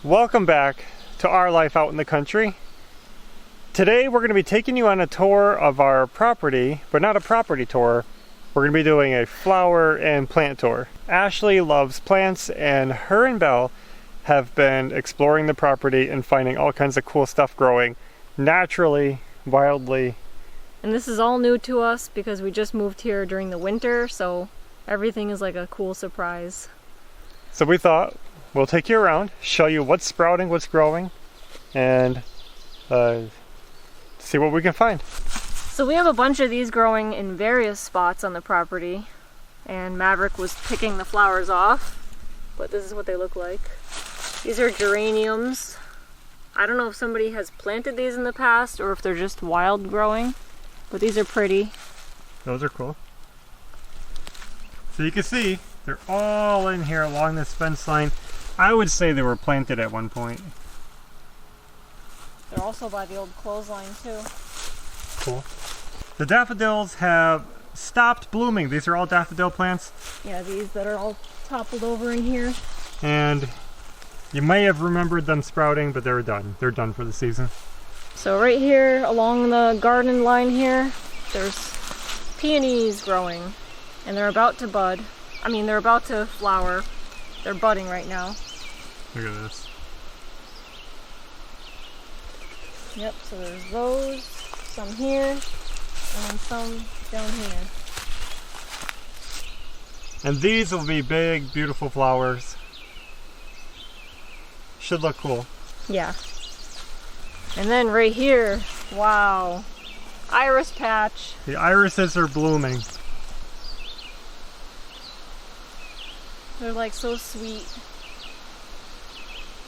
Welcome back to our life out in the country. Today we're going to be taking you on a tour of our property, but not a property tour. We're going to be doing a flower and plant tour. Ashley loves plants, and her and Belle have been exploring the property and finding all kinds of cool stuff growing naturally, wildly. And this is all new to us because we just moved here during the winter, so everything is like a cool surprise. So we thought we'll take you around, show you what's sprouting, what's growing, and see what we can find. So we have a bunch of these growing in various spots on the property, and Maverick was picking the flowers off, but this is what they look like. These are geraniums. I don't know if somebody has planted these in the past or if they're just wild growing, but these are pretty. Those are cool. So you can see they're all in here along this fence line. I would say they were planted at one point. They're also by the old clothesline too. Cool. The daffodils have stopped blooming. These are all daffodil plants. Yeah, these that are all toppled over in here. And you may have remembered them sprouting, but they're done. They're done for the season. So right here along the garden line here, there's peonies growing, and they're about to bud. I mean, they're about to flower. They're budding right now. Look at this. Yep, so there's those, some here, and some down here. And these will be big, beautiful flowers. Should look cool. Yeah. And then right here, wow, iris patch. The irises are blooming. They're like so sweet.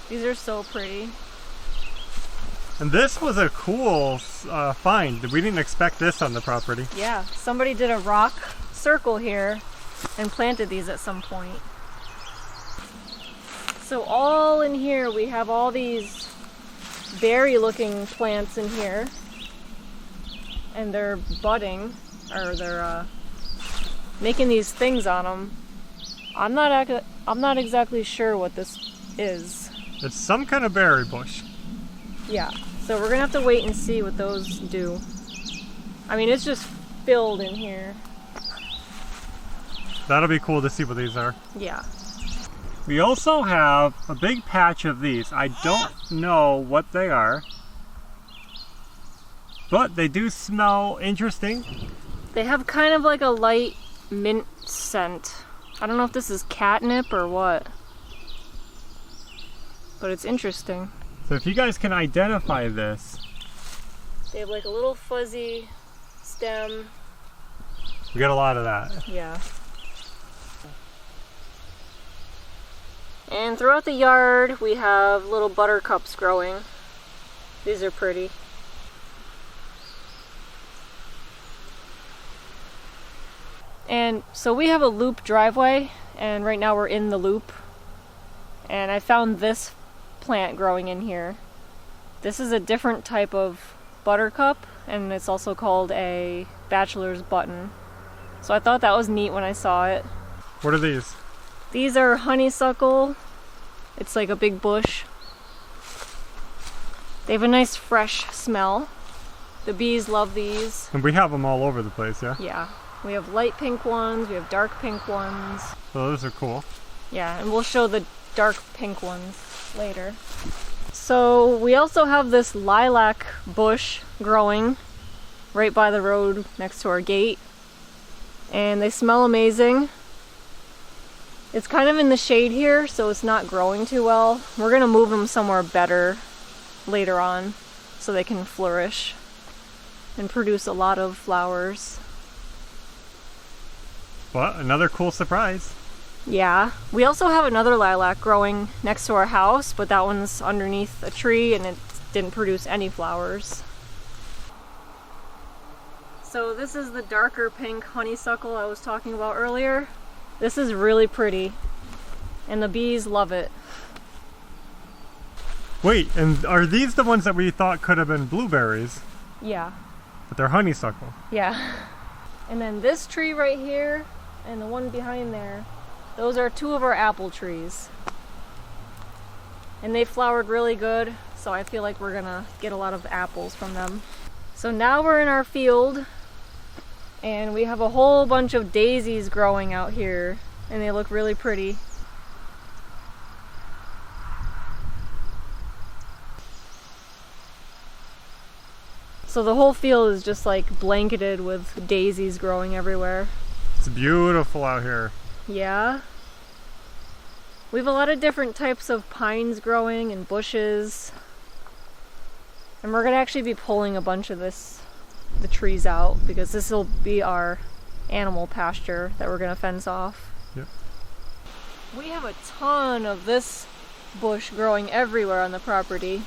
These are so pretty. And this was a cool find. We didn't expect this on the property. Yeah, somebody did a rock circle here and planted these at some point. So all in here we have all these berry looking plants in here, and they're budding, or they're making these things on them. I'm not exactly sure what this is. It's some kind of berry bush. Yeah, so we're gonna have to wait and see what those do. I mean, it's just filled in here. That'll be cool to see what these are. Yeah. We also have a big patch of these. I don't know what they are, but they do smell interesting. They have kind of like a light mint scent. I don't know if this is catnip or what, but it's interesting. So if you guys can identify this. They have like a little fuzzy stem. We got a lot of that. Yeah. And throughout the yard we have little buttercups growing. These are pretty. And so we have a loop driveway, and right now we're in the loop. And I found this plant growing in here. This is a different type of buttercup, and it's also called a bachelor's button. So I thought that was neat when I saw it. What are these? These are honeysuckle. It's like a big bush. They have a nice fresh smell. The bees love these. And we have them all over the place, yeah? Yeah. We have light pink ones, we have dark pink ones. So those are cool. Yeah, and we'll show the dark pink ones later. So we also have this lilac bush growing right by the road next to our gate. And they smell amazing. It's kind of in the shade here, so it's not growing too well. We're gonna move them somewhere better later on so they can flourish and produce a lot of flowers. Well, another cool surprise. Yeah. We also have another lilac growing next to our house, but that one's underneath a tree and it didn't produce any flowers. So this is the darker pink honeysuckle I was talking about earlier. This is really pretty, and the bees love it. Wait, and are these the ones that we thought could have been blueberries? Yeah. But they're honeysuckle. Yeah. And then this tree right here and the one behind there, those are two of our apple trees. and they flowered really good, so I feel like we're gonna get a lot of apples from them. So now we're in our field, and we have a whole bunch of daisies growing out here, and they look really pretty. So the whole field is just like blanketed with daisies growing everywhere. It's beautiful out here. Yeah. We have a lot of different types of pines growing and bushes. And we're gonna actually be pulling a bunch of the trees out, because this will be our animal pasture that we're gonna fence off. Yep. We have a ton of this bush growing everywhere on the property.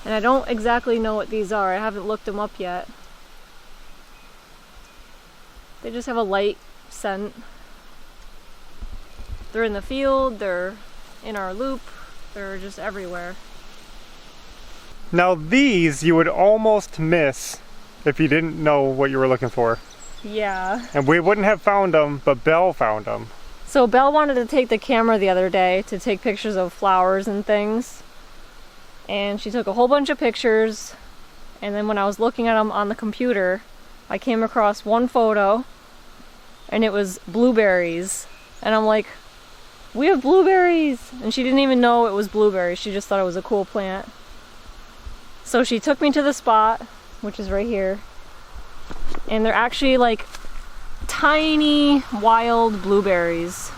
And I don't exactly know what these are. I haven't looked them up yet. They just have a light scent. They're in the field, they're in our loop, they're just everywhere. Now these you would almost miss if you didn't know what you were looking for. Yeah. And we wouldn't have found them, but Belle found them. So Belle wanted to take the camera the other day to take pictures of flowers and things. And she took a whole bunch of pictures, and then when I was looking at them on the computer, I came across one photo, and it was blueberries. And I'm like, we have blueberries! And she didn't even know it was blueberries, she just thought it was a cool plant. So she took me to the spot, which is right here, and they're actually like tiny wild blueberries.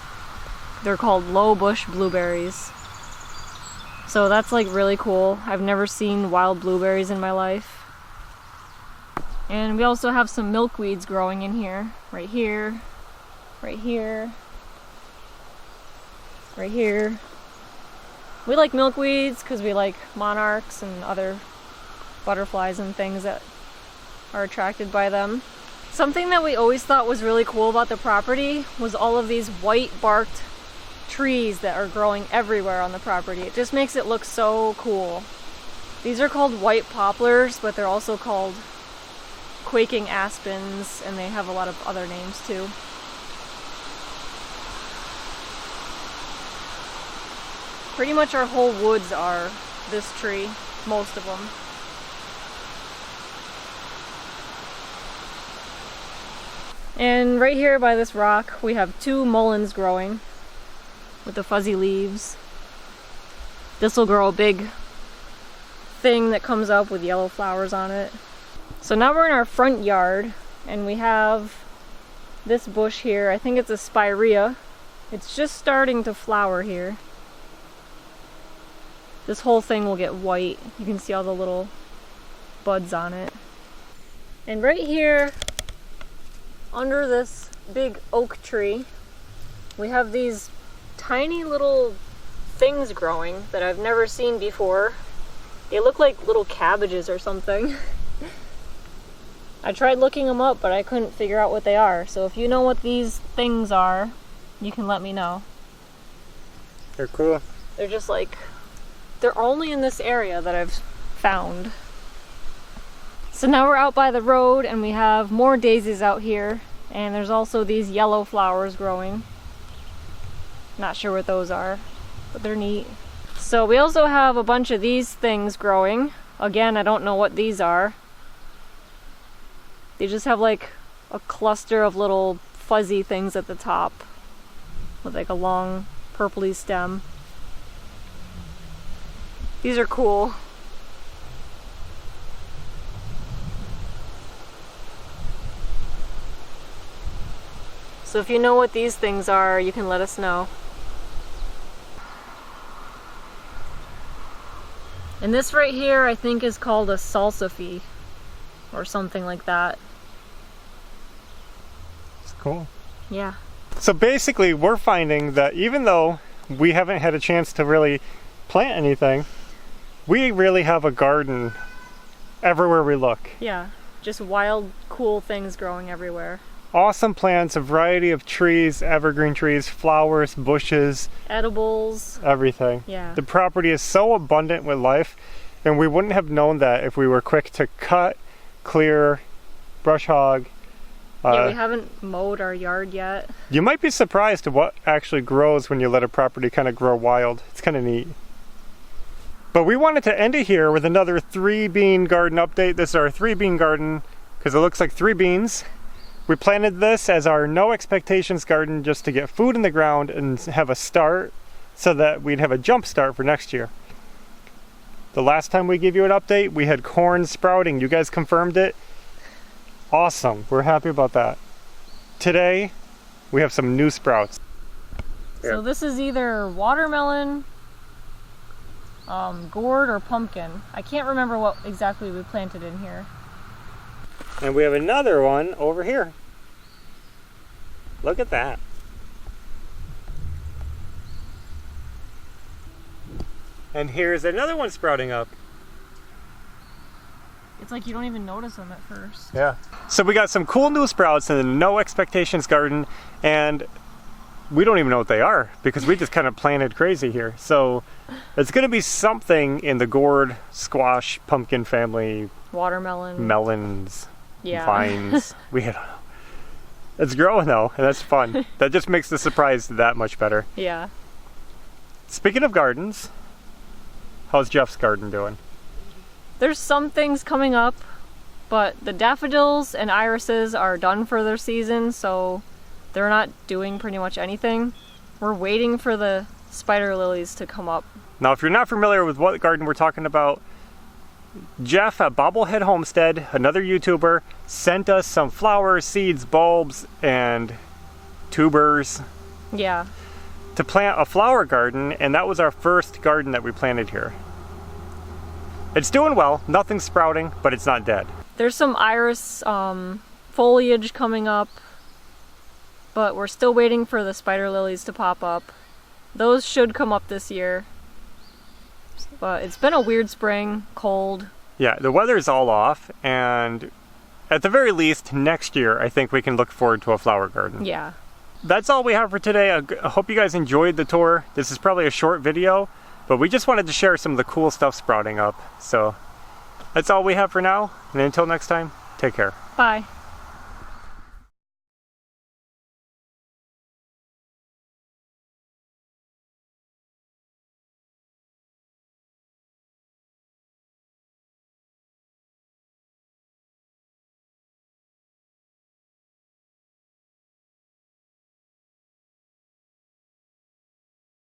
They're called low bush blueberries. So that's like really cool. I've never seen wild blueberries in my life. And we also have some milkweeds growing in here. Right here, right here, right here. We like milkweeds because we like monarchs and other butterflies and things that are attracted by them. Something that we always thought was really cool about the property was all of these white barked trees that are growing everywhere on the property. It just makes it look so cool. These are called white poplars, but they're also called quaking aspens, and they have a lot of other names too. Pretty much our whole woods are this tree, most of them. And right here by this rock, we have 2 mulleins growing with the fuzzy leaves. This will grow a big thing that comes up with yellow flowers on it. So now we're in our front yard, and we have this bush here. I think it's a spirea. It's just starting to flower here. This whole thing will get white. You can see all the little buds on it. And right here, under this big oak tree, we have these tiny little things growing that I've never seen before. They look like little cabbages or something. I tried looking them up, but I couldn't figure out what they are. So if you know what these things are, you can let me know. They're cool. They're just like, they're only in this area that I've found. So now we're out by the road, and we have more daisies out here, and there's also these yellow flowers growing. Not sure what those are, but they're neat. So we also have a bunch of these things growing. Again, I don't know what these are. They just have like a cluster of little fuzzy things at the top with like a long purpley stem. These are cool. So if you know what these things are, you can let us know. And this right here, I think, is called a salsify or something like that. It's cool. Yeah. So basically, we're finding that even though we haven't had a chance to really plant anything, we really have a garden everywhere we look. Yeah, just wild, cool things growing everywhere. Awesome plants, a variety of trees, evergreen trees, flowers, bushes, edibles, everything. Yeah. The property is so abundant with life, and we wouldn't have known that if we were quick to cut, clear, brush hog. Yeah, we haven't mowed our yard yet. You might be surprised at what actually grows when you let a property kind of grow wild. It's kind of neat. But we wanted to end it here with another 3-bean garden update. This is our 3-bean garden because it looks like 3 beans. We planted this as our no expectations garden just to get food in the ground and have a start so that we'd have a jump start for next year. The last time we gave you an update, we had corn sprouting. You guys confirmed it. Awesome. We're happy about that. Today, we have some new sprouts. So this is either watermelon, gourd, or pumpkin. I can't remember what exactly we planted in here. And we have another one over here. Look at that. And here's another one sprouting up. It's like you don't even notice them at first. Yeah. So we got some cool new sprouts in the no expectations garden, and we don't even know what they are because we just kind of planted crazy here. So it's going to be something in the gourd, squash, pumpkin family. Watermelon. Melons. Yeah. Vines. We don't know. It's growing though, and that's fun. That just makes the surprise that much better. Yeah. Speaking of gardens, how's Jeff's garden doing? There's some things coming up, but the daffodils and irises are done for their season, so they're not doing pretty much anything. We're waiting for the spider lilies to come up. Now, if you're not familiar with what garden we're talking about, Jeff at Bobblehead Homestead, another YouTuber, sent us some flowers, seeds, bulbs, and tubers. Yeah. To plant a flower garden, and that was our first garden that we planted here. It's doing well, nothing's sprouting, but it's not dead. There's some iris foliage coming up, but we're still waiting for the spider lilies to pop up. Those should come up this year. But it's been a weird spring, cold. Yeah, the weather's all off, and at the very least, next year, I think we can look forward to a flower garden. Yeah. That's all we have for today. I hope you guys enjoyed the tour. This is probably a short video, but we just wanted to share some of the cool stuff sprouting up. So that's all we have for now, and until next time, take care. Bye.